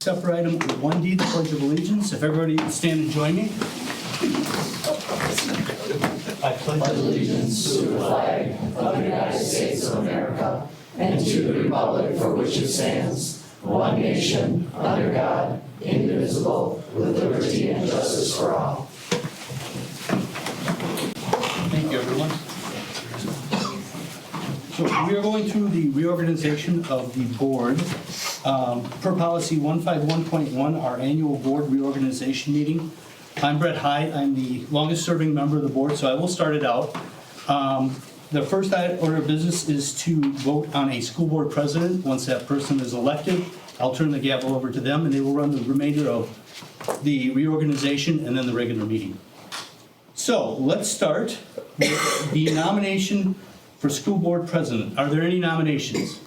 Except for item 1D, the Pledge of Allegiance. If everybody would stand and join me. I pledge allegiance to the flag of the United States of America and to the republic for which it stands, one nation, under God, indivisible, with liberty and justice for all. Thank you, everyone. So we are going through the reorganization of the board. Per policy 151.1, our annual board reorganization meeting. I'm Brett Hyde. I'm the longest serving member of the board, so I will start it out. The first order of business is to vote on a school board president. Once that person is elected, I'll turn the gavel over to them and they will run the remainder of the reorganization and then the regular meeting. So let's start with the nomination for school board president. Are there any nominations?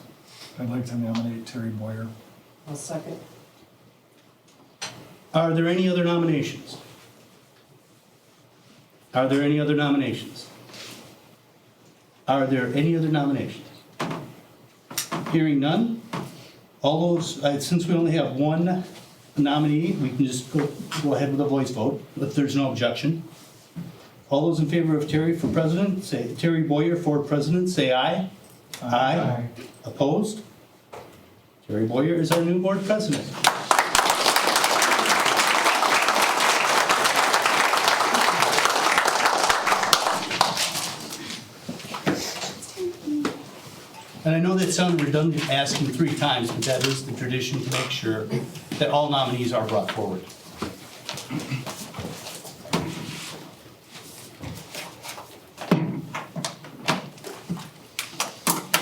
I'd like to nominate Terry Boyer. I'll second. Are there any other nominations? Are there any other nominations? Are there any other nominations? Hearing none, all those, since we only have one nominee, we can just go ahead with a voice vote if there's no objection. All those in favor of Terry for president, say Terry Boyer for president, say aye. Aye. Opposed? Terry Boyer is our new board president. And I know that sounded redundant asking 3 times, but that is the tradition to make sure that all nominees are brought forward.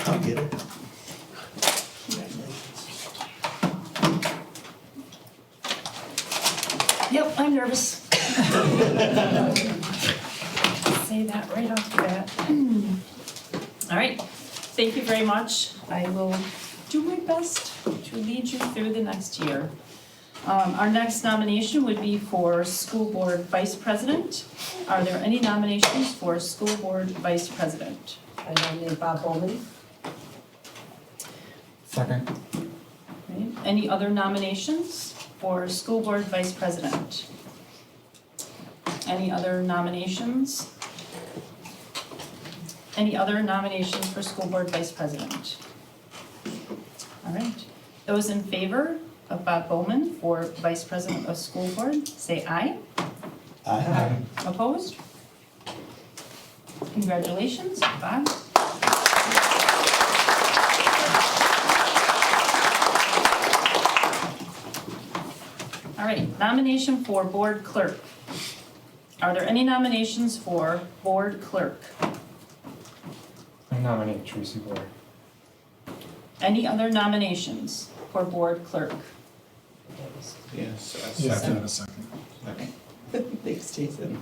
I'll get it. Yep, I'm nervous. Say that right off the bat. All right, thank you very much. I will do my best to lead you through the next year. Our next nomination would be for school board vice president. Are there any nominations for school board vice president? I nominate Bob Bowman. Second. Okay. Any other nominations for school board vice president? Any other nominations? Any other nominations for school board vice president? All right. Those in favor of Bob Bowman for vice president of school board, say aye. Aye. Opposed? Congratulations, Bob. All right, nomination for board clerk. Are there any nominations for board clerk? I nominate Tracy Boyer. Any other nominations for board clerk? Yes. Yes, in a second. Thanks, Jason.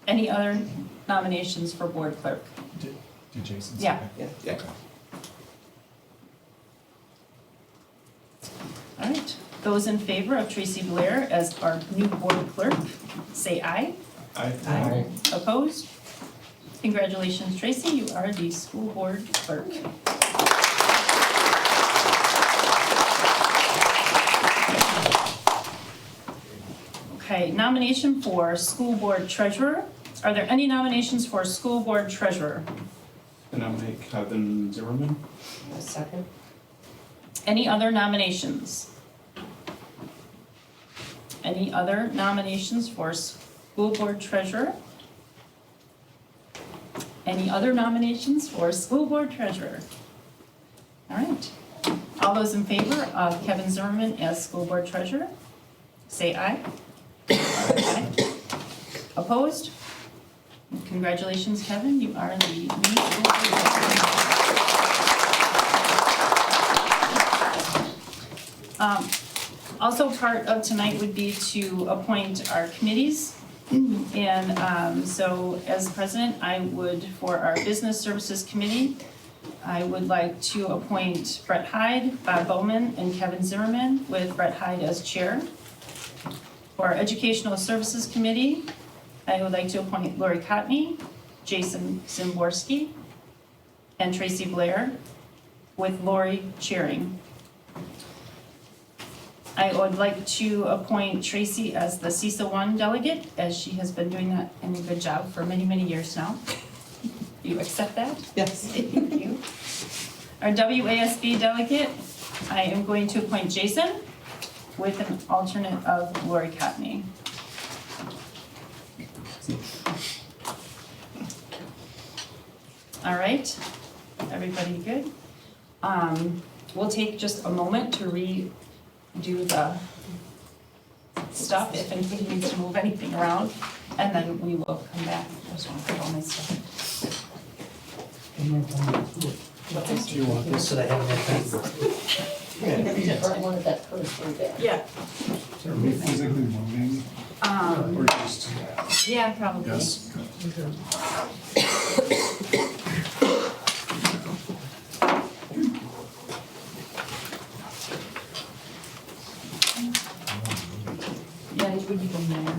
Any other nominations for board clerk? Did Jason Yeah. second? Yeah. All right, those in favor of Tracy Blair as our new board clerk, say aye. Aye. Opposed? Congratulations, Tracy, you are the school board clerk. Okay, nomination for school board treasurer. Are there any nominations for school board treasurer? I nominate Kevin Zimmerman. A second. Any other nominations? Any other nominations for school board treasurer? Any other nominations for school board treasurer? All right. All those in favor of Kevin Zimmerman as school board treasurer, say aye. Aye. Opposed? Congratulations, Kevin, you are the new school board treasurer. Also part of tonight would be to appoint our committees. And so as president, I would, for our business services committee, I would like to appoint Brett Hyde, Bob Bowman, and Kevin Zimmerman with Brett Hyde as chair. For our educational services committee, I would like to appoint Lori Cotney, Jason Zimborski, and Tracy Blair, with Lori chairing. I would like to appoint Tracy as the CISA 1 delegate, as she has been doing that and a good job for many, many years now. Do you accept that? Yes. Thank you. Our WASB delegate, I am going to appoint Jason with an alternate of Lori Cotney. All right, everybody good? We'll take just a moment to redo the stuff if anybody needs to move anything around, and then we will come back. I just want to put all my stuff. Do you want this? So they haven't had time. Yeah. Are we physically moving or just? Yeah, probably. Yes. Yeah, it would be from there.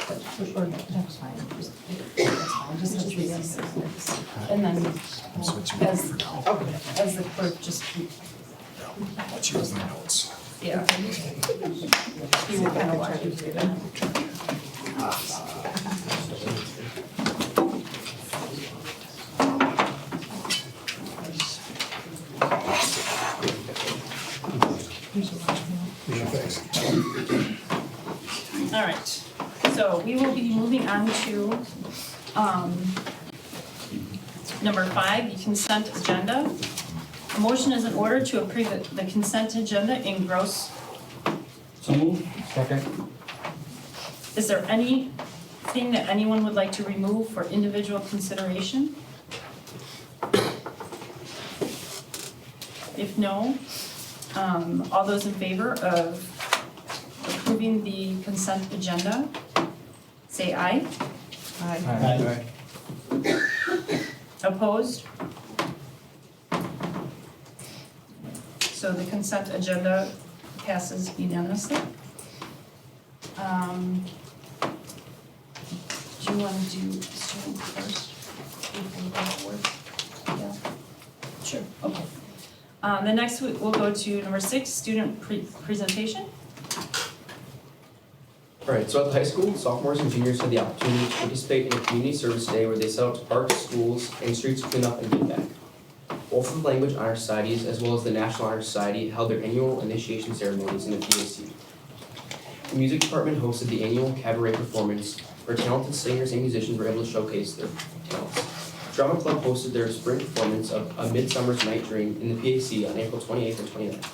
That's fine. Just as we and then as the clerk, just keep, Let's use the notes. yeah. You will kind of walk you through that. Yeah, thanks. All right, so we will be moving on to number 5, the consent agenda. A motion is in order to approve the consent agenda in gross. So move. Second. Is there anything that anyone would like to remove for individual consideration? If no, all those in favor of approving the consent agenda, say aye. Aye. Opposed? So the consent agenda passes unanimously. Do you want to do student first? before we go forward? Yeah. Sure, okay. The next we'll go to number 6, student presentation. Alright, so at the high school, sophomores and juniors had the opportunity to participate in a community service day where they set out to parks, schools, and streets to clean up and give back. Both of the Language Honor Societies, as well as the National Honor Society, held their annual initiation ceremonies in the PAC. The music department hosted the annual cabaret performance, where talented singers and musicians were able to showcase their talents. Drama Club hosted their spring performance of A Midsummer's Night Dream in the PAC on April 28th and 29th.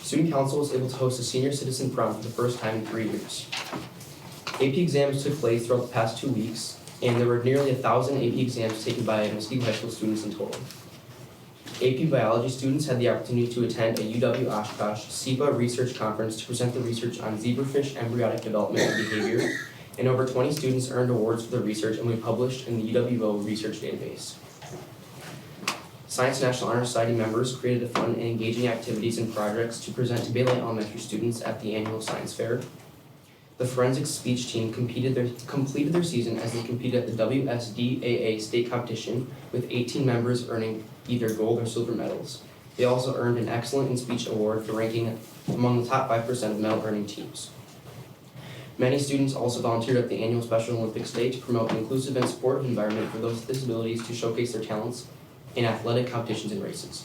Student Council was able to host a senior citizen prom for the first time in 3 years. AP exams took place throughout the past 2 weeks, and there were nearly 1,000 AP exams taken by Muskegon High School students in total. AP Biology students had the opportunity to attend a UW Oshkosh SEPA research conference to present the research on zebrafish embryonic development and behavior, and over 20 students earned awards for their research and will be published in the UWO research database. Science National Honor Society members created a fun and engaging activities and projects to present to Baylor Elementary students at the annual science fair. The forensics speech team completed their season as they competed at the WSDAA state competition, with 18 members earning either gold or silver medals. They also earned an Excellent in Speech award for ranking among the top 5% of medal earning teams. Many students also volunteered at the annual Special Olympics Day to promote an inclusive and supportive environment for those with disabilities to showcase their talents in athletic competitions and races.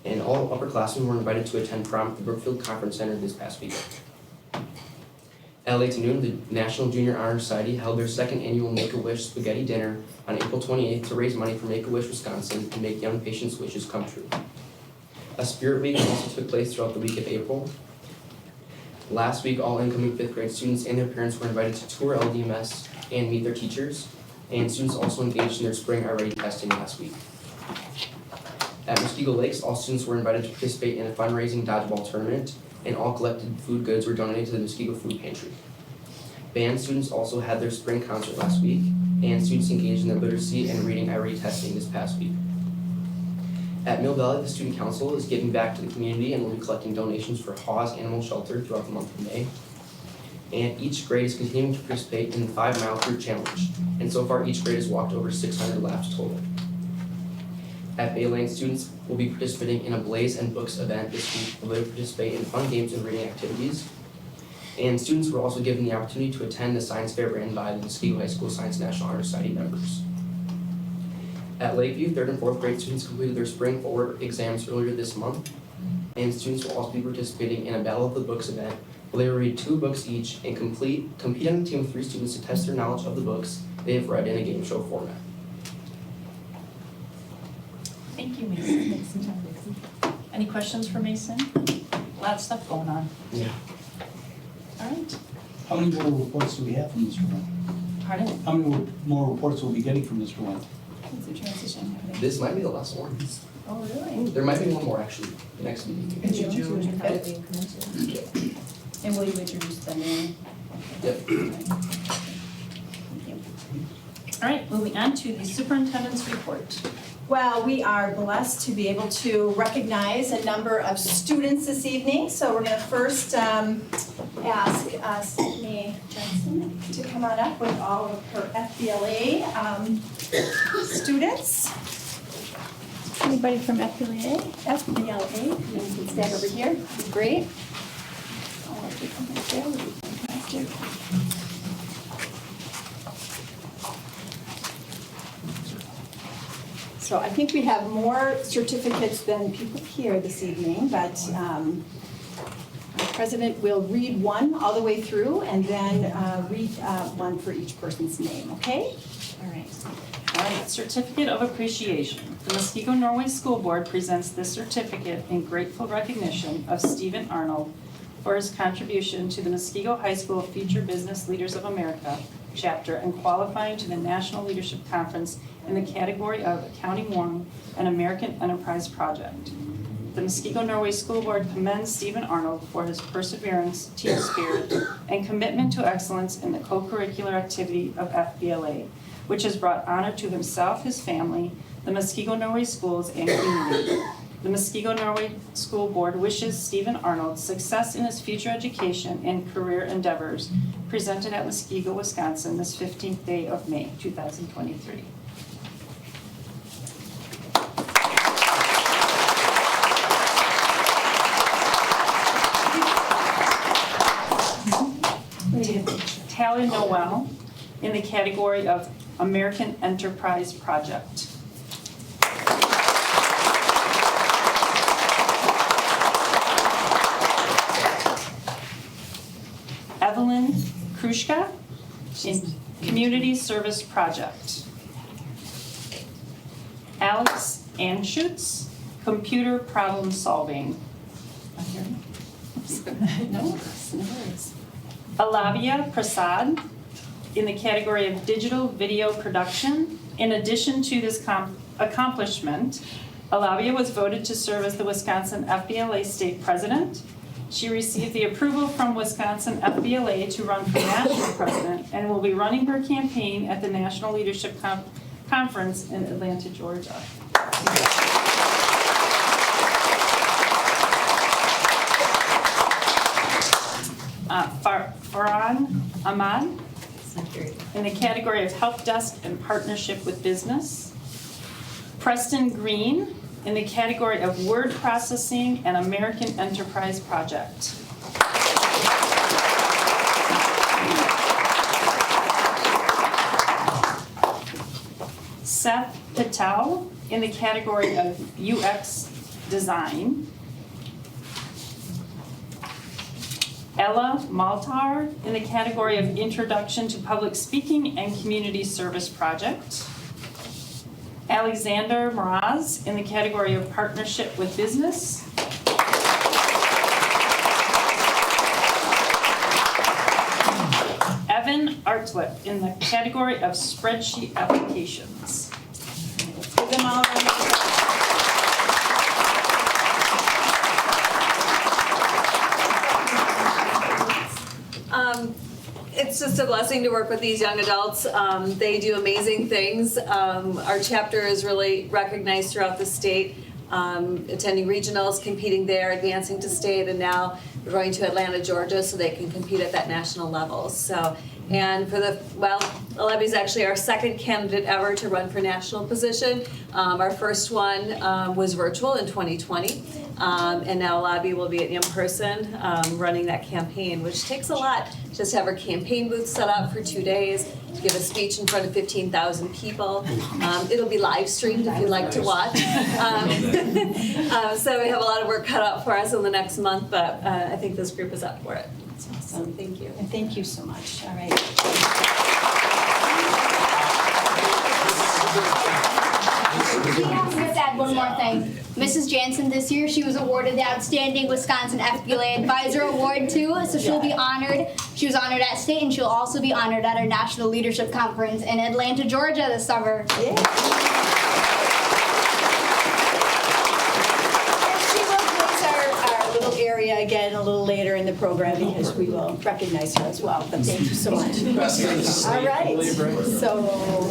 And all upperclassmen were invited to attend prom at the Brookfield Conference Center this past weekend. At late noon, the National Junior Honor Society held their second annual Make-A-Wish Spaghetti Dinner on April 28th to raise money for Make-A-Wish Wisconsin and make young patients' wishes come true. A Spirit Week also took place throughout the week of April. Last week, all incoming 5th grade students and their parents were invited to tour LDMS and meet their teachers, and students also engaged in their spring already testing last week. At Muskego Lakes, all students were invited to participate in a fundraising dodgeball tournament, and all collected food goods were donated to the Muskego Food Pantry. Band students also had their spring concert last week, and students engaged in their literacy and reading IRE testing this past week. At Mill Valley, the Student Council is giving back to the community and will be collecting donations for Hawes Animal Shelter throughout the month of May. And each grade is continuing to participate in the 5 Mile Fruit Challenge, and so far each grade has walked over 600 laps total. FBA Lane students will be participating in a Blaze and Books event this week where they will participate in fun games and reading activities. And students were also given the opportunity to attend the science fair ran by the Muskego High School Science National Honor Society members. At Lakeview, 3rd and 4th grade students completed their spring forward exams earlier this month. And students will also be participating in a Battle of the Books event where they will read 2 books each and compete on a team of 3 students to test their knowledge of the books they have read in a game show format. Thank you, Mason. Any questions for Mason? A lot of stuff going on. Yeah. All right. How many more reports do we have from Mr. Wynn? Pardon? How many more reports will we be getting from Mr. Wynn? What's the transition happening? This might be the last one. Oh, really? There might be one more actually, next meeting. And will you introduce them in? Yep. Thank you. All right, moving on to the superintendent's report. Well, we are blessed to be able to recognize a number of students this evening. So we're going to first ask Sydney Johnson to come on up with all of her FBLA students. Anybody from FBLA? FBLA, you can stand over here. Great. All of you come right there would be fantastic. So I think we have more certificates than people here this evening, but our president will read one all the way through and then read one for each person's name, okay? All right. All right, Certificate of Appreciation. The Muskego Norway School Board presents this certificate in grateful recognition of Stephen Arnold for his contribution to the Muskego High School Future Business Leaders of America chapter and qualifying to the National Leadership Conference in the category of Accounting 1 and American Enterprise Project. The Muskego Norway School Board commends Stephen Arnold for his perseverance, team spirit, and commitment to excellence in the co-curricular activity of FBLA, which has brought honor to himself, his family, the Muskego Norway schools, and community. The Muskego Norway School Board wishes Stephen Arnold success in his future education and career endeavors, presented at Muskego, Wisconsin, this 15th day of May, 2023. Talia Noel in the category of American Enterprise Project. Evelyn Krushka in Community Service Project. Alex Anschutz, Computer Problem Solving. No, Alavia Prasad in the category of Digital Video Production. In addition to this accomplishment, Alavia was voted to serve as the Wisconsin FBLA State President. She received the approval from Wisconsin FBLA to run for National President and will be running her campaign at the National Leadership Conference in Atlanta, Georgia. Farhan Ahmad in the category of Help Desk and Partnership with Business. Preston Green in the category of Word Processing and American Enterprise Project. Seth Patel in the category of UX Design. Ella Maltar in the category of Introduction to Public Speaking and Community Service Project. Alexander Mraz in the category of Partnership with Business. Evan Artwick in the category of Spreadsheet Applications. Give them all a round of applause. It's just a blessing to work with these young adults. They do amazing things. Our chapter is really recognized throughout the state attending regionals, competing there, advancing to state, and now we're going to Atlanta, Georgia, so they can compete at that national level. So, and for the, well, Alebi's actually our second candidate ever to run for national position. Our first one was virtual in 2020, and now Alebi will be in person running that campaign, which takes a lot. Just have our campaign booth set up for 2 days, to give a speech in front of 15,000 people. It'll be live streamed if you'd like to watch. So we have a lot of work cut out for us in the next month, but I think this group is up for it. So thank you. And thank you so much. All right. We have to just add one more thing. Mrs. Jansen this year, she was awarded the Outstanding Wisconsin FBLA Advisor Award too, so she'll be honored. She was honored at state, and she'll also be honored at our National Leadership Conference in Atlanta, Georgia this summer. She will place our little area again a little later in the program because we will recognize her as well. But thank you so much. All right. So, all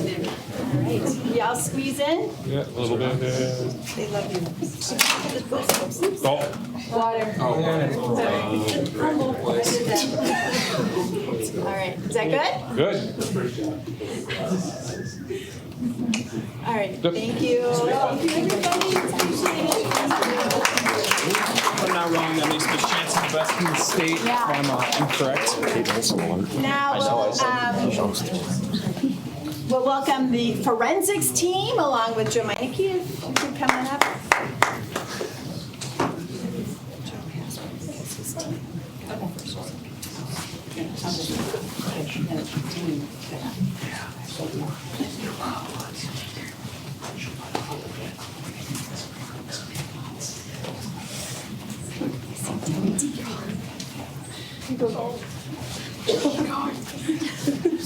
right. Y'all squeeze in. Yeah, a little bit. They love you. Oh. Water. All right. Is that good? Good. All right. Thank you. Thank you, everybody. Appreciate it. If I'm not wrong, that makes Miss Jansen the best in the state. If I'm incorrect. Now, we'll welcome the forensics team along with Joe Meineke, if you could come on up.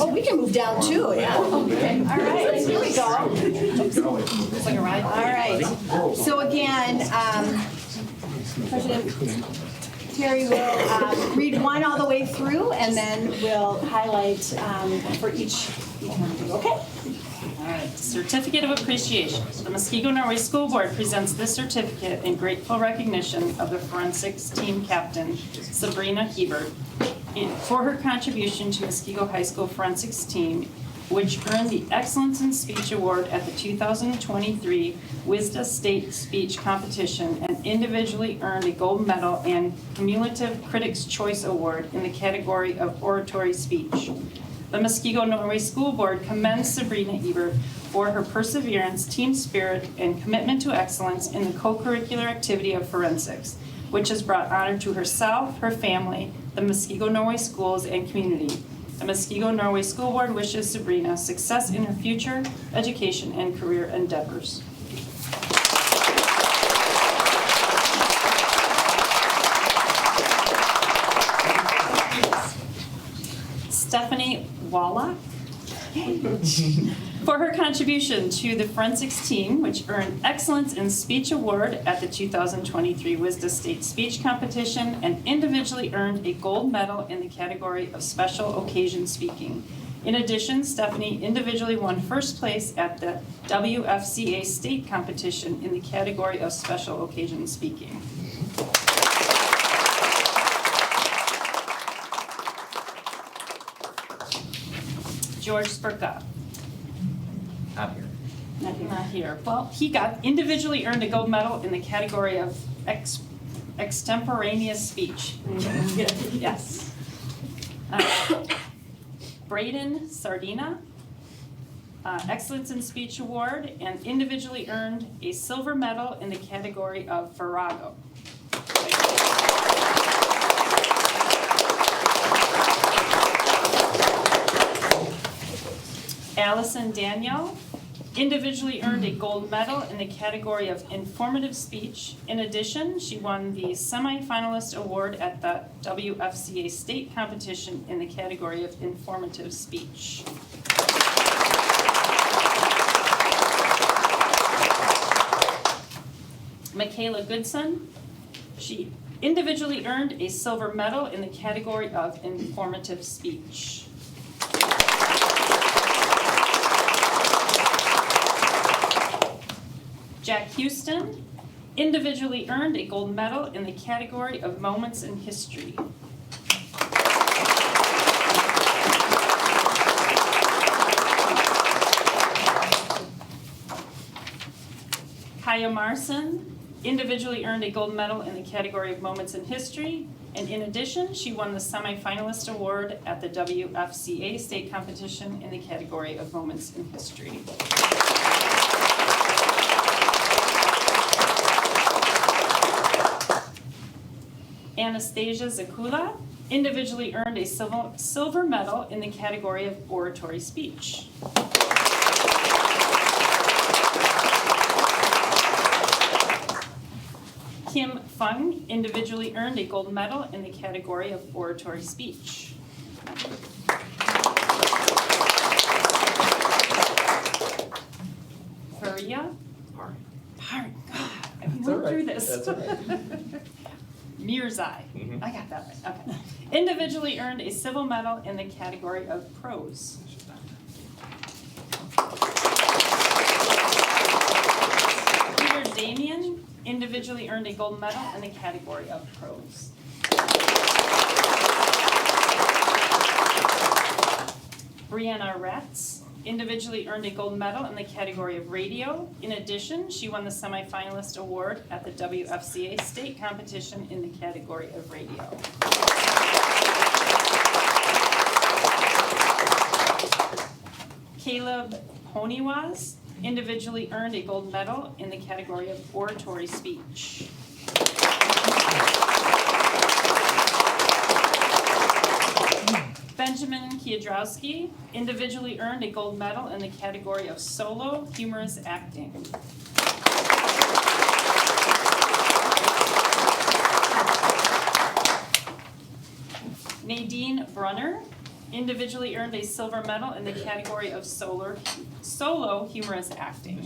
Oh, we can move down too, yeah. Okay. All right, here we go. It's like a ride. All right. So again, President Terry will read one all the way through, and then we'll highlight for each one of you. Okay? All right. Certificate of Appreciation. The Muskego Norway School Board presents this certificate in grateful recognition of the forensics team captain, Sabrina Hebert, for her contribution to Muskego High School forensics team, which earned the Excellence in Speech Award at the 2023 WISDA State Speech Competition and individually earned a gold medal and cumulative Critics' Choice Award in the category of oratory speech. The Muskego Norway School Board commends Sabrina Hebert for her perseverance, team spirit, and commitment to excellence in the co-curricular activity of forensics, which has brought honor to herself, her family, the Muskego Norway schools, and community. The Muskego Norway School Board wishes Sabrina success in her future education and career endeavors. Stephanie Wallach for her contribution to the forensics team, which earned Excellence in Speech Award at the 2023 WISDA State Speech Competition and individually earned a gold medal in the category of special occasion speaking. In addition, Stephanie individually won first place at the WFCA State Competition in the category of special occasion speaking. George Spurka. Not here. Not here. Well, he got individually earned a gold medal in the category of extemporaneous speech. Yes. Braden Sardina, Excellence in Speech Award, and individually earned a silver medal in the category of Virago. Allison Danielle individually earned a gold medal in the category of informative speech. In addition, she won the semi-finalist award at the WFCA state competition in the category of informative speech. Michaela Goodson, she individually earned a silver medal in the category of informative speech. Jack Houston individually earned a gold medal in the category of Moments in History. Kaya Marson individually earned a gold medal in the category of Moments in History, and in addition, she won the semifinalist award at the WFCA state competition in the category of Moments in History. Anastasia Zakula individually earned a silver medal in the category of Oratory Speech. Kim Fung individually earned a gold medal in the category of Oratory Speech. Faria Park. God, I went through this. Mirzai. I got that right. Okay. Individually earned a silver medal in the category of prose. Peter Damien individually earned a gold medal in the category of prose. Brianna Retz individually earned a gold medal in the category of radio. In addition, she won the semifinalist award at the WFCA state competition in the category of radio. Caleb Poniwas individually earned a gold medal in the category of oratory speech. Benjamin Kiedrowski individually earned a gold medal in the category of solo humorous acting. Nadine Brunner individually earned a silver medal in the category of solo humorous acting.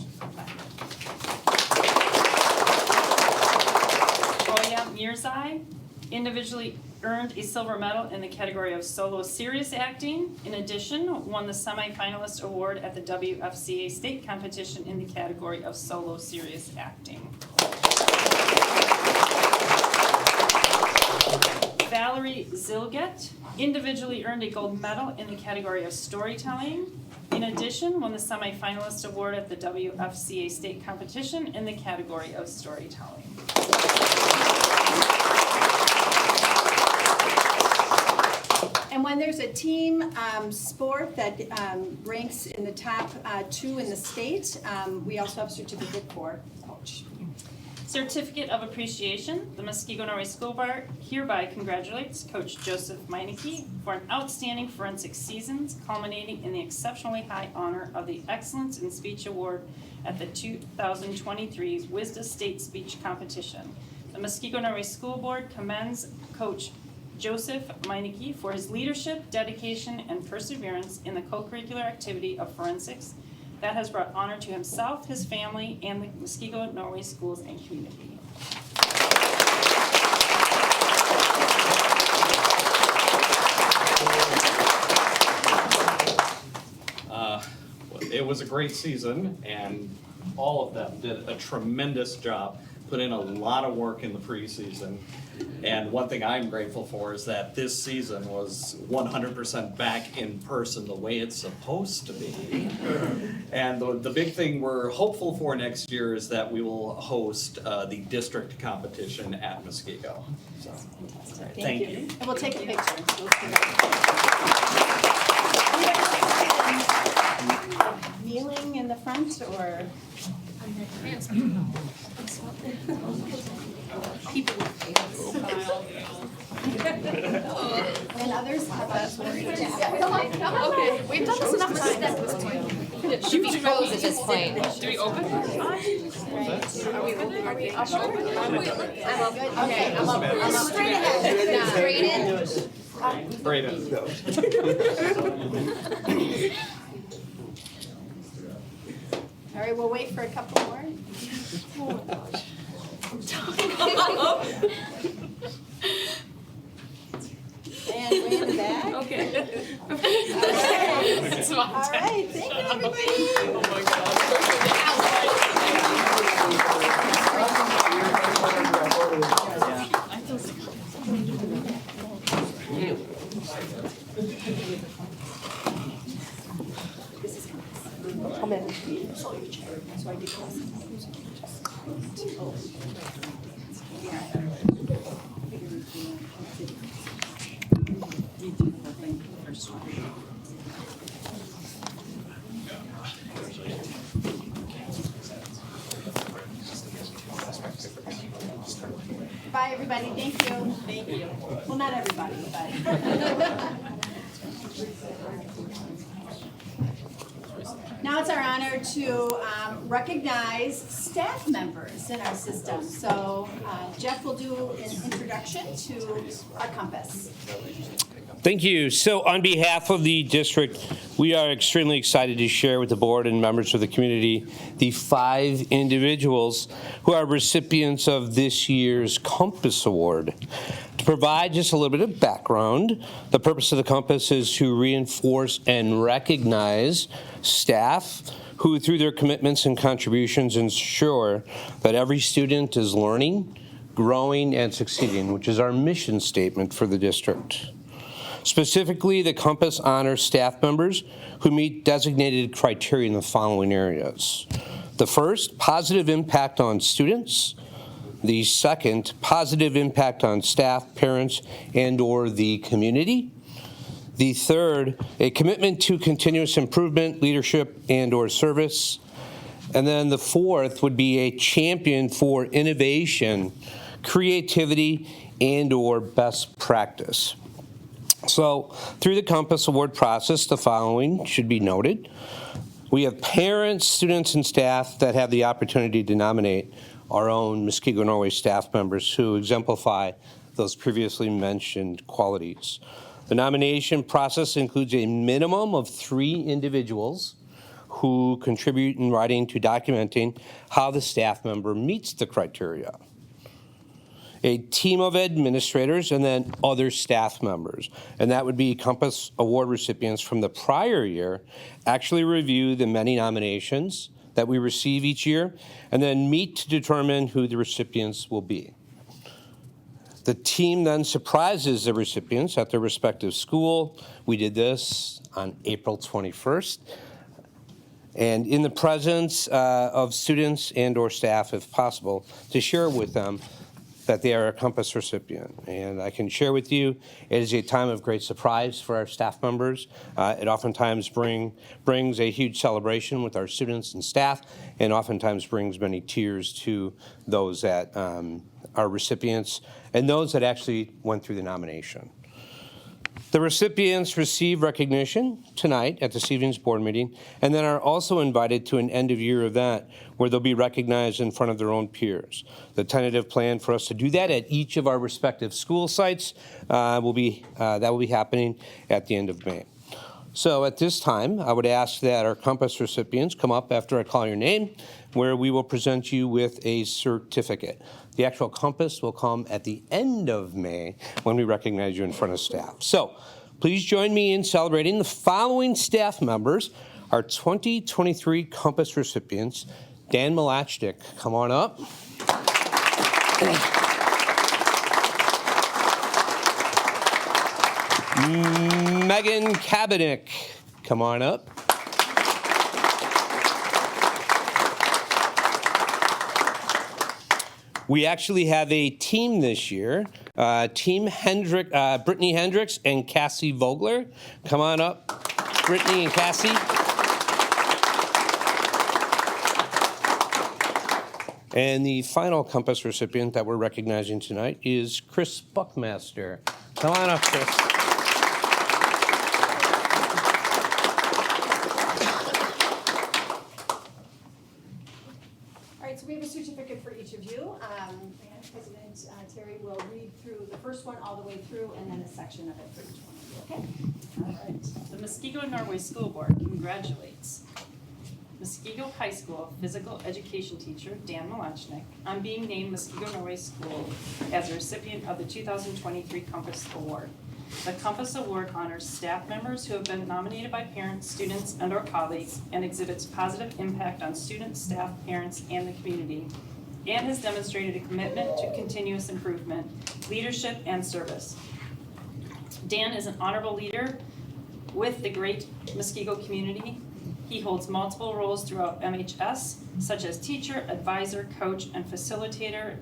Oya Mirzai individually earned a silver medal in the category of solo serious acting. In addition, won the semifinalist award at the WFCA state competition in the category of solo serious acting. Valerie Zilget individually earned a gold medal in the category of storytelling. In addition, won the semifinalist award at the WFCA state competition in the category of storytelling. And when there's a team sport that ranks in the top 2 in the state, we also have a certificate for coach. Certificate of Appreciation. The Muskego Norway School Board hereby congratulates Coach Joseph Meineke for an outstanding forensic season, culminating in the exceptionally high honor of the Excellence in Speech Award at the 2023 WISDA State Speech Competition. The Muskego Norway School Board commends Coach Joseph Meineke for his leadership, dedication, and perseverance in the co-curricular activity of forensics that has brought honor to himself, his family, and the Muskego Norway schools and community. It was a great season, and all of them did a tremendous job, put in a lot of work in the preseason. And one thing I'm grateful for is that this season was 100% back in person the way it's supposed to be. And the big thing we're hopeful for next year is that we will host the district competition at Muskego. So, thank you. And we'll take a picture. Kneeling in the front or? And others have come on. Okay, we've done this enough at this point. Should be closed at this point. Do we open? Are we open? Are we up? I'm up. Okay, I'm up. Straight ahead. Straight in. Straight in. All right, we'll wait for a couple more. And way in the back. Okay. All right, thank you, everybody. Oh my God. So I declare. Bye, everybody. Thank you. Thank you. Well, not everybody, but. Now it's our honor to recognize staff members in our system. So Jeff will do an introduction to our Compass. Thank you. So on behalf of the district, we are extremely excited to share with the board and members of the community the 5 individuals who are recipients of this year's Compass Award. To provide just a little bit of background, the purpose of the Compass is to reinforce and recognize staff who, through their commitments and contributions, ensure that every student is learning, growing, and succeeding, which is our mission statement for the district. Specifically, the Compass honors staff members who meet designated criteria in the following areas. The first, positive impact on students. The second, positive impact on staff, parents, and/or the community. The third, a commitment to continuous improvement, leadership, and/or service. And then the fourth would be a champion for innovation, creativity, and/or best practice. So through the Compass Award process, the following should be noted. We have parents, students, and staff that have the opportunity to nominate our own Muskego Norway staff members who exemplify those previously mentioned qualities. The nomination process includes a minimum of 3 individuals who contribute in writing to documenting how the staff member meets the criteria. A team of administrators, and then other staff members. And that would be Compass Award recipients from the prior year actually review the many nominations that we receive each year, and then meet to determine who the recipients will be. The team then surprises the recipients at their respective school. We did this on April 21st. And in the presence of students and/or staff, if possible, to share with them that they are a Compass recipient. And I can share with you, it is a time of great surprise for our staff members. It oftentimes brings a huge celebration with our students and staff, and oftentimes brings many tears to those that are recipients and those that actually went through the nomination. The recipients receive recognition tonight at this evening's board meeting, and then are also invited to an end-of-year event where they'll be recognized in front of their own peers. The tentative plan for us to do that at each of our respective school sites will be happening at the end of May. So at this time, I would ask that our Compass recipients come up after I call your name, where we will present you with a certificate. The actual Compass will come at the end of May when we recognize you in front of staff. So please join me in celebrating the following staff members, our 2023 Compass recipients. Dan Malachnik, come on up. Megan Kabanik, come on up. We actually have a team this year. Team Brittany Hendricks and Cassie Vogler. Come on up, Brittany and Cassie. And the final Compass recipient that we're recognizing tonight is Chris Buckmaster. Come on up, Chris. All right, so we have a certificate for each of you. And President Terry will read through the first one all the way through, and then a section of it for each one of you, okay? All right. The Muskego Norway School Board congratulates Muskego High School physical education teacher Dan Malachnik on being named Muskego Norway School as a recipient of the 2023 Compass Award. The Compass Award honors staff members who have been nominated by parents, students, and/or colleagues and exhibits positive impact on students, staff, parents, and the community, and has demonstrated a commitment to continuous improvement, leadership, and service. Dan is an honorable leader with the great Muskego community He holds multiple roles throughout MHS, such as teacher, advisor, coach, and facilitator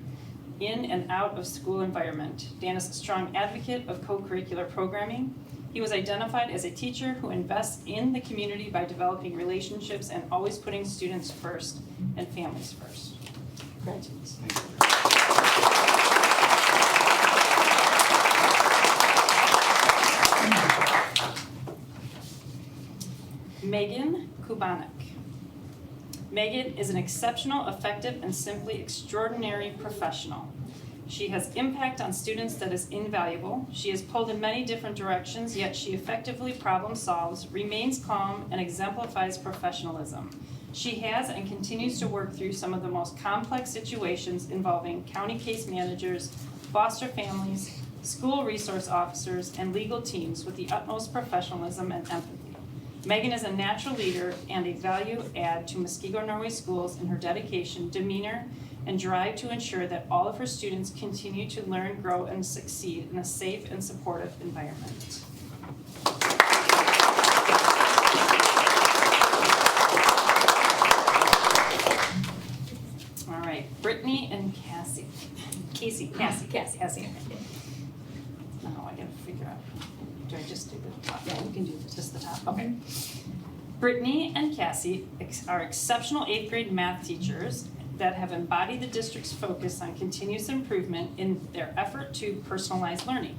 in and out of school environment. Dan is a strong advocate of co-curricular programming. He was identified as a teacher who invests in the community by developing relationships and always putting students first and families first. Congratulations. Megan Kubanek. Megan is an exceptional, effective, and simply extraordinary professional. She has impact on students that is invaluable. She is pulled in many different directions, yet she effectively problem solves, remains calm, and exemplifies professionalism. She has and continues to work through some of the most complex situations involving county case managers, foster families, school resource officers, and legal teams with the utmost professionalism and empathy. Megan is a natural leader and a value add to Muskego Norway Schools in her dedication, demeanor, and drive to ensure that all of her students continue to learn, grow, and succeed in a safe and supportive environment. All right, Brittany and Cassie. Cassie. Now I gotta figure out, do I just do the top? Yeah, we can do just the top, okay. Brittany and Cassie are exceptional 8th grade math teachers that have embodied the district's focus on continuous improvement in their effort to personalize learning.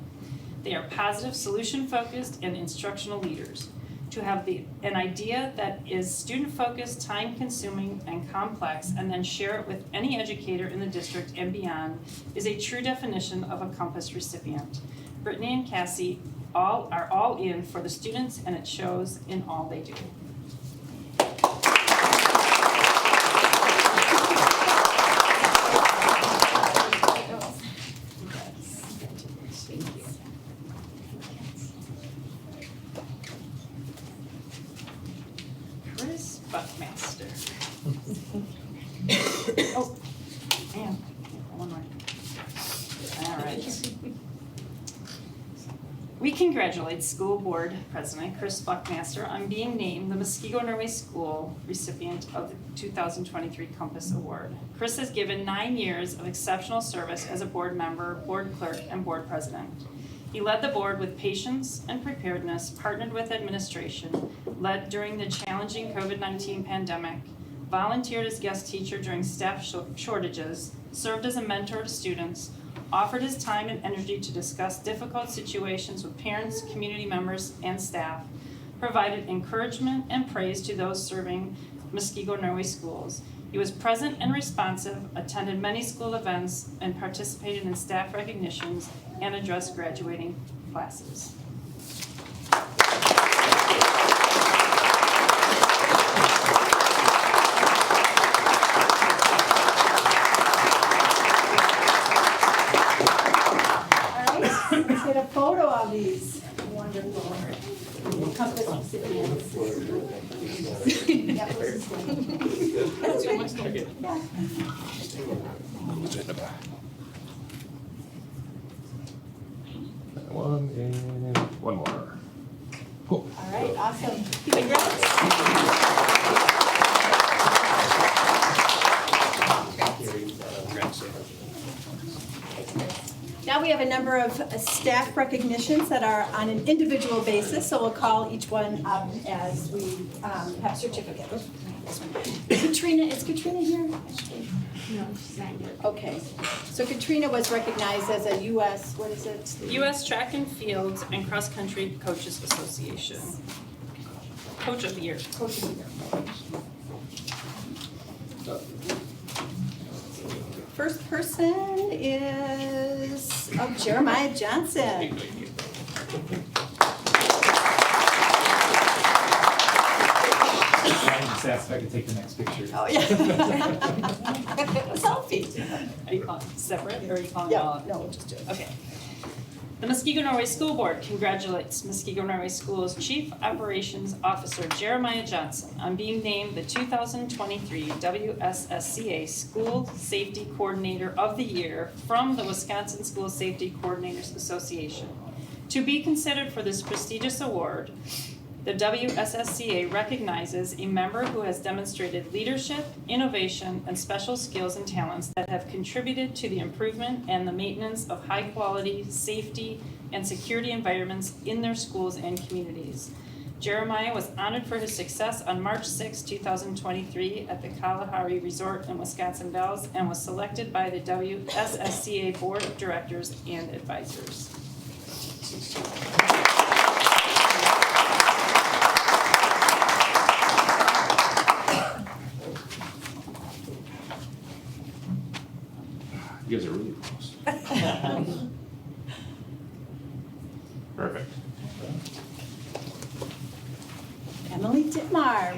They are positive, solution-focused, and instructional leaders. To have an idea that is student-focused, time-consuming, and complex, and then share it with any educator in the district and beyond is a true definition of a Compass recipient. Brittany and Cassie are all in for the students, and it shows in all they do. Chris Buckmaster. Oh, man, one more. All right. We congratulate School Board President Chris Buckmaster on being named the Muskego Norway School recipient of the 2023 Compass Award. Chris has given 9 years of exceptional service as a board member, board clerk, and board president. He led the board with patience and preparedness, partnered with administration, led during the challenging COVID-19 pandemic, volunteered as guest teacher during staff shortages, served as a mentor to students, offered his time and energy to discuss difficult situations with parents, community members, and staff, provided encouragement and praise to those serving Muskego Norway schools. He was present and responsive, attended many school events, and participated in staff recognitions and addressed graduating classes. Let's get a photo of these wonderful Compass recipients. One and one more. Cool. All right, awesome. Congrats. Now we have a number of staff recognitions that are on an individual basis, so we'll call each one up as we have certificates. Katrina, is Katrina here? No, she's not here. Okay, so Katrina was recognized as a U.S., what is it? U.S. Track and Field and Cross Country Coaches Association. Coach of the Year. Coach of the Year. First person is Jeremiah Johnson. I just asked if I could take the next picture. Oh, yeah. Selfie. Are you calling separate or are you calling all? Yeah, no, we'll just do it. Okay. The Muskego Norway School Board congratulates Muskego Norway Schools Chief Operations Officer Jeremiah Johnson on being named the 2023 WSSCA School Safety Coordinator of the Year from the Wisconsin School Safety Coordinators Association. To be considered for this prestigious award, The WSSCA recognizes a member who has demonstrated leadership, innovation, and special skills and talents that have contributed to the improvement and the maintenance of high-quality, safety, and security environments in their schools and communities. Jeremiah was honored for his success on March 6, 2023 at the Kalahari Resort in Wisconsin Dells and was selected by the WSSCA Board of Directors and Advisors. You guys are really close. Perfect. Emily Dittmar.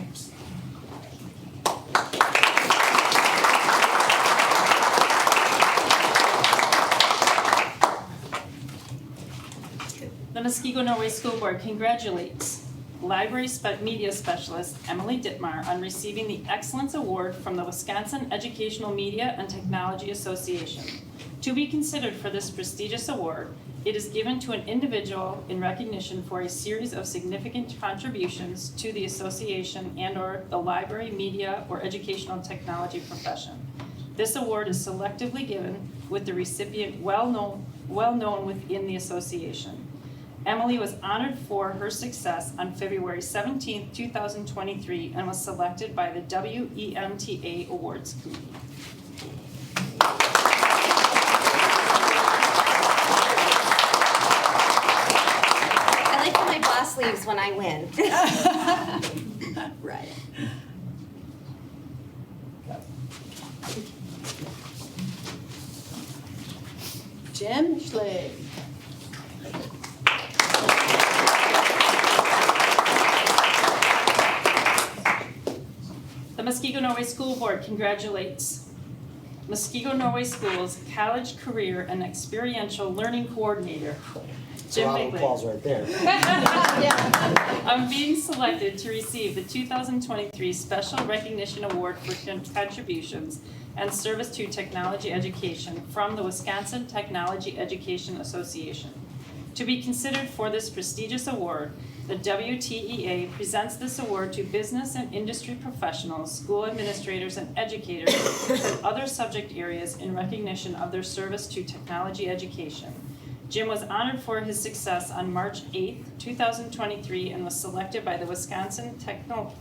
The Muskego Norway School Board congratulates Library Media Specialist Emily Dittmar on receiving the Excellence Award from the Wisconsin Educational Media and Technology Association. To be considered for this prestigious award, it is given to an individual in recognition for a series of significant contributions to the association and/or the library, media, or educational technology profession. This award is selectively given with the recipient well known within the association. Emily was honored for her success on February 17, 2023, and was selected by the WEMTA Awards Committee. I like when my boss leaves when I win. Right. Jim Schlegg. The Muskego Norway School Board congratulates Muskego Norway Schools College Career and Experiential Learning Coordinator, Jim Bigley. right there. I'm being selected to receive the 2023 Special Recognition Award for contributions and service to technology education from the Wisconsin Technology Education Association. To be considered for this prestigious award, the WTEA presents this award to business and industry professionals, school administrators, and educators from other subject areas in recognition of their service to technology education. Jim was honored for his success on March 8, 2023, and was selected by the Wisconsin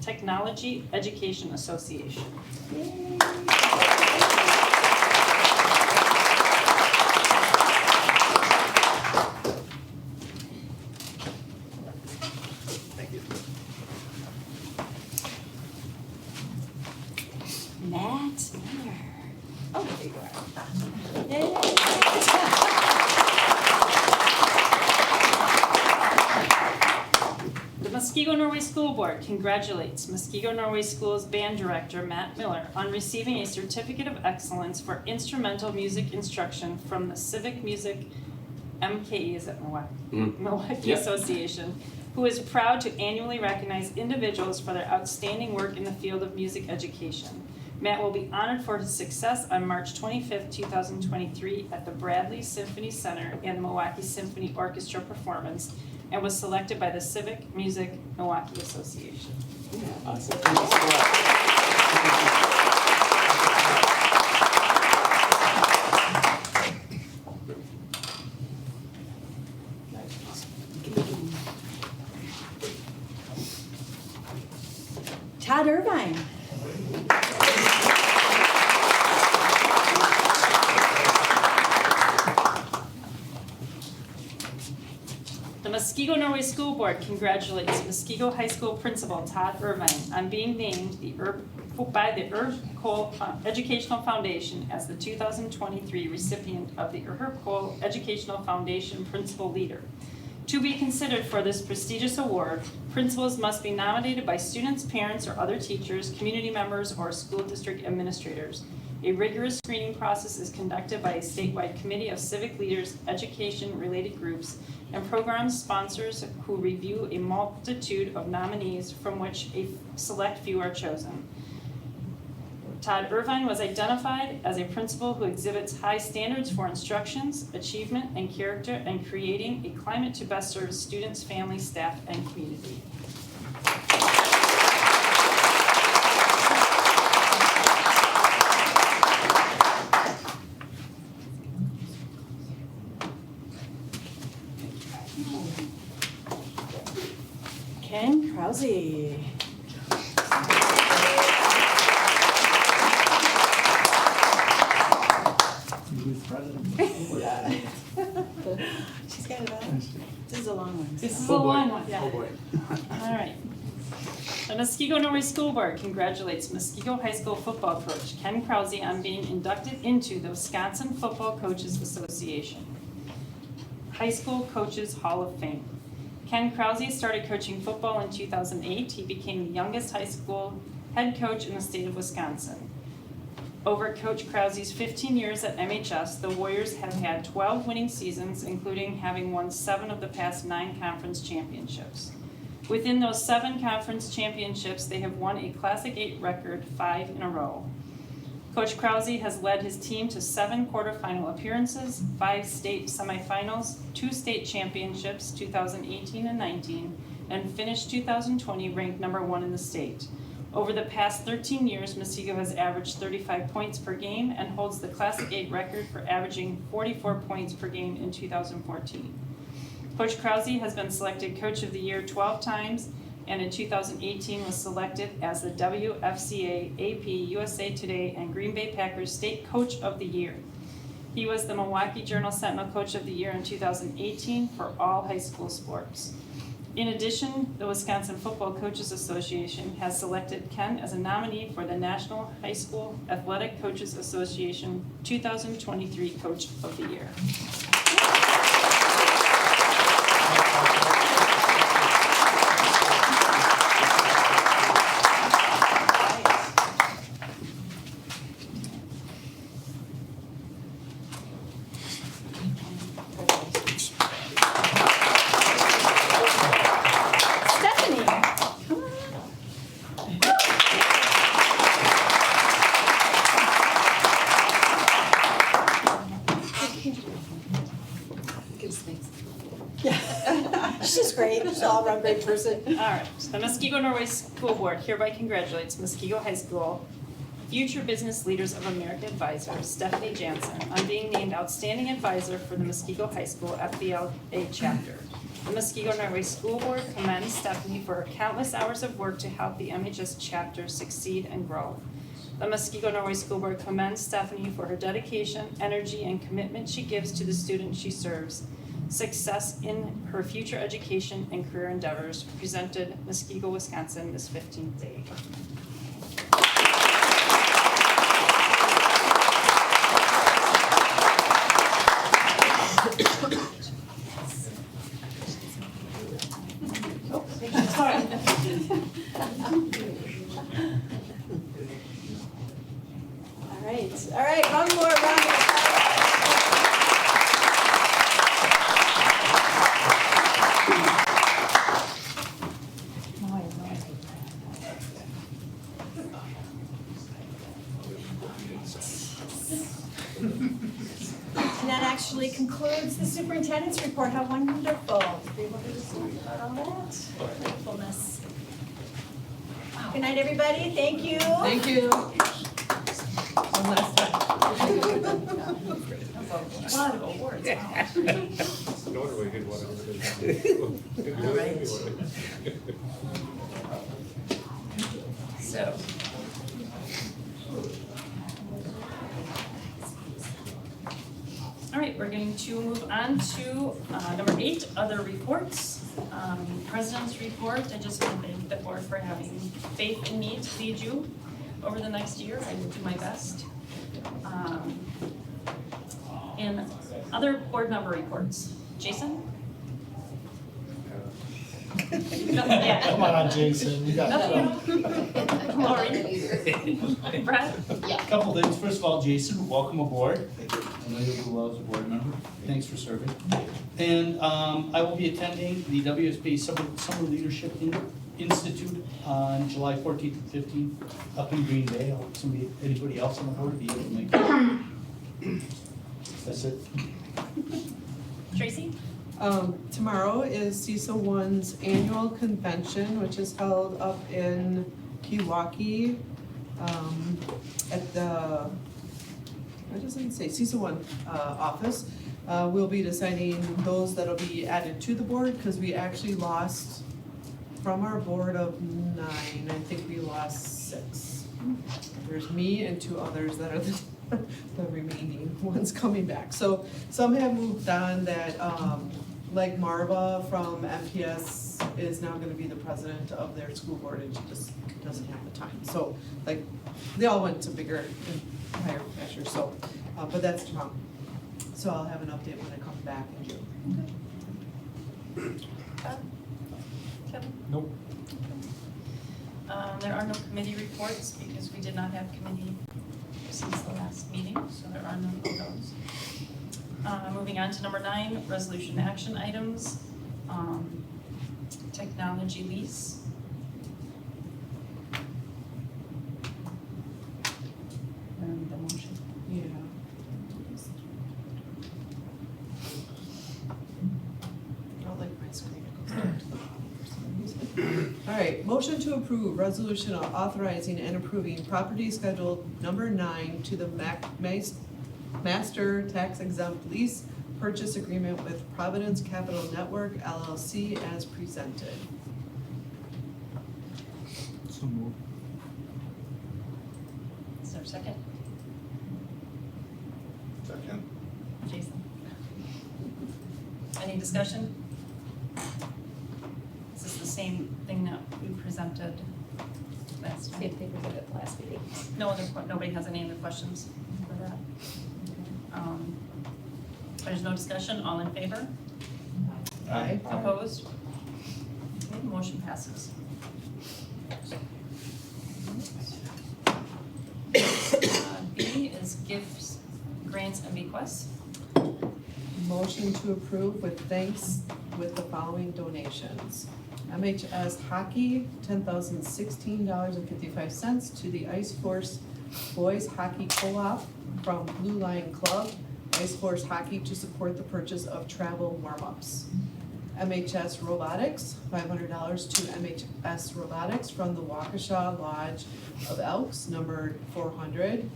Technology Education Association. Matt Miller. Oh, there you are. Yay. The Muskego Norway School Board congratulates Muskego Norway Schools Band Director Matt Miller on receiving a Certificate of Excellence for Instrumental Music Instruction from the Civic Music MKE, is it Milwaukee? Milwaukee Yep. Association, who is proud to annually recognize individuals for their outstanding work in the field of music education. Matt will be honored for his success on March 25th, 2023 at the Bradley Symphony Center and the Milwaukee Symphony Orchestra performance, and was selected by the Civic Music Milwaukee Association. Todd Irvine. The Muskego Norway School Board congratulates Muskego High School Principal Todd Irvine on being named by the Herb Cole Educational Foundation as the 2023 recipient of the Herb Cole Educational Foundation Principal Leader. To be considered for this prestigious award, principals must be nominated by students, parents, or other teachers, community members, or school district administrators. A rigorous screening process is conducted by a statewide committee of civic leaders, education-related groups, and program sponsors who review a multitude of nominees from which a select few are chosen. Todd Irvine was identified as a principal who exhibits high standards for instructions, achievement, and character, and creating a climate to best serve students, families, staff, and community. Ken Krause. Youth president. She's got it all. This is a long one. This is a long one. Yeah. Oh, boy. All right. The Muskego Norway School Board congratulates Muskego High School football coach Ken Krause on being inducted into the Wisconsin Football Coaches Association High School Coaches Hall of Fame. Ken Krause started coaching football in 2008. He became the youngest high school head coach in the state of Wisconsin. Over Coach Krause's 15 years at MHS, the Warriors have had 12 winning seasons, including having won 7 of the past 9 conference championships. Within those 7 conference championships, they have won a Classic 8 record 5 in a row. Coach Krause has led his team to 7 quarterfinal appearances, 5 state semifinals, 2 state championships, 2018 and 19, and finished 2020 ranked number 1 in the state. Over the past 13 years, Muskego has averaged 35 points per game and holds the Classic 8 record for averaging 44 points per game in 2014. Coach Krause has been selected Coach of the Year 12 times, and in 2018 was selected as the WFCA, AP, USA Today, and Green Bay Packers State Coach of the Year. He was the Milwaukee Journal Sentinel Coach of the Year in 2018 for all high school sports. In addition, the Wisconsin Football Coaches Association has selected Ken as a nominee for the National High School Athletic Coaches Association 2023 Coach of the Year. She's great. She's an all-around great person. All right, the Muskego Norway School Board hereby congratulates Muskego High School Future Business Leaders of America Advisor, Stephanie Jansen, on being named Outstanding Advisor for the Muskego High School FBLA chapter. The Muskego Norway School Board commends Stephanie for her countless hours of work to help the MHS chapter succeed and grow. The Muskego Norway School Board commends Stephanie for her dedication, energy, and commitment she gives to the students she serves. Success in her future education and career endeavors. Presented, Muskego, Wisconsin, this 15th day. All right, one more round of applause. And that actually concludes the superintendent's report. How wonderful to be able to just talk about all that gratefulness. Good night, everybody. Thank you. Thank you. One last time. A lot of awards. All right. So. All right, we're going to move on to number 8, other reports. President's report. I just want to thank the board for having faith in me to lead you over the next year. I will do my best. And other board member reports. Jason? Come on, Jason, you got it. Lori? Brett? Couple things. First of all, Jason, welcome aboard. I know you'll do well as a board member. Thanks for serving. And I will be attending the WSB Summer Leadership Institute on July 14th and 15th up in Green Bay. I hope anybody else on the board be able to make it. That's it. Tracy? Tomorrow is CISA 1's annual convention, which is held up in Pewaukee at the, what does it say, CISA 1 office. We'll be deciding those that'll be added to the board, because we actually lost, from our board of 9, I think we lost 6. There's me and 2 others that are the remaining ones coming back. So some have moved on that, like Marva from MPS is now gonna be the president of their school board, and she just doesn't have the time. So, like, they all went to bigger and higher measures, so, but that's Tom. So I'll have an update when I come back in June. Kevin? Nope. There are no committee reports because we did not have committee since the last meeting, so there are none of those. Moving on to number 9, resolution action items. Technology lease. And the motion. Yeah. I don't like my screen, it goes down to the bottom for some reason. All right, motion to approve resolution authorizing and approving property schedule number 9 to the master tax exempt lease purchase agreement with Providence Capital Network LLC as presented. So moved. Is there a second? Second. Jason? Any discussion? Is this the same thing that we presented last time? Same thing we did at the last meeting. Nobody has any other questions for that? There's no discussion, all in favor? Aye. Opposed? Okay, motion passes. B is gifts, grants, and bequests. Motion to approve with thanks with the following donations. MHS Hockey, $10,016.55 to the Ice Force Boys Hockey Co-op from Blue Line Club, Ice Force Hockey to support the purchase of travel warm-ups. MHS Robotics, $500 to MHS Robotics from the Waukesha Lodge of Elks, number 400.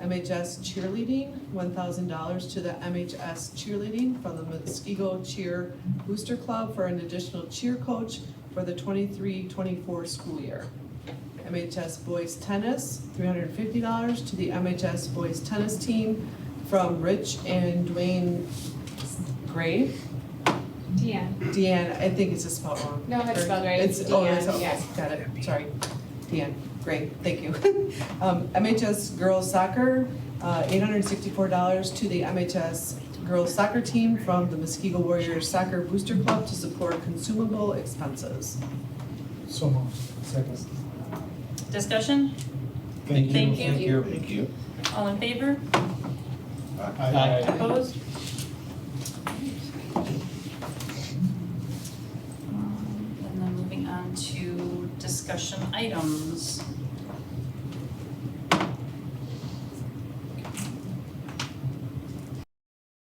MHS Cheerleading, $1,000 to the MHS Cheerleading from the Muskego Cheer Booster Club for an additional cheer coach for the 23-24 school year. MHS Boys Tennis, $350 to the MHS Boys Tennis team from Rich and Dwayne Gray. Deanne, I think it's just spelled wrong. No, it's spelled right. It's, It's oh, Deanne, it's, okay, yeah. got it, sorry. Deanne, great, thank you. MHS Girls Soccer, $864 to the MHS Girls Soccer team from the Muskego Warriors Soccer Booster Club to support consumable expenses. So moved. Second. Discussion? Thank you. Thank you. Thank you. All in favor? Aye. Opposed? And then moving on to discussion items.